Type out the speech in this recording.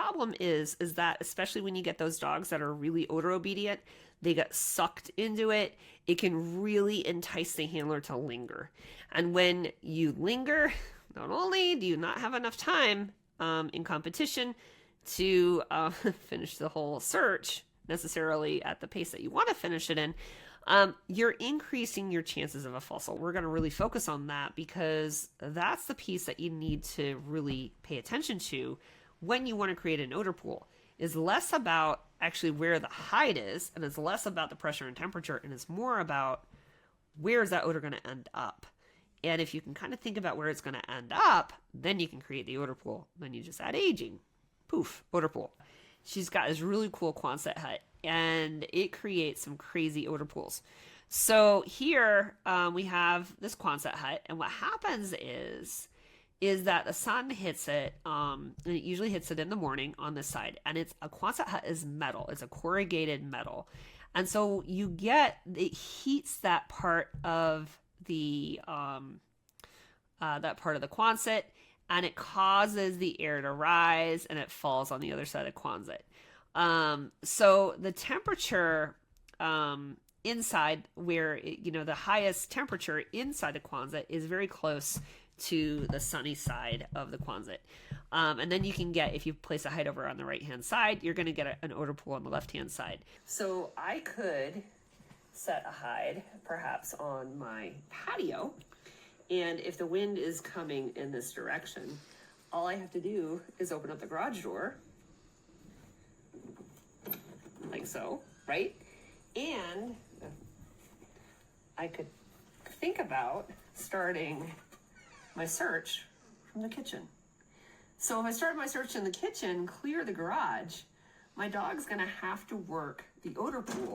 problem is that especially when you get those dogs that are really odor obedient, they get sucked into it. It can really entice the handler to linger. And when you linger, not only do you not have enough time in competition to finish the whole search necessarily at the pace that you want to finish it in, you're increasing your chances of a fossil. We're going to really focus on that because that's the piece that you need to really pay attention to when you want to create an odor pool. Is less about actually where the hide is, and it's less about the pressure and temperature, and it's more about where is that odor going to end up. And if you can kind of think about where it's going to end up, then you can create the odor pool. Then you just add aging. Poof, odor pool. She's got this really cool Quonset hut, and it creates some crazy odor pools. So here we have this Quonset hut, and what happens is that the sun hits it, and it usually hits it in the morning on this side, and a Quonset hut is metal. It's a corrugated metal. And so it heats that part of the Quonset, and it causes the air to rise, and it falls on the other side of the Quonset. So the temperature inside, where the highest temperature inside the Quonset is very close to the sunny side of the Quonset. And then you can get, if you place a hide over on the right hand side, you're going to get an odor pool on the left hand side. So I could set a hide perhaps on my patio, and if the wind is coming in this direction, all I have to do is open up the garage door like so, right? And I could think about starting my search from the kitchen. So if I start my search in the kitchen, clear the garage, my dog's gonna have to work the odor pool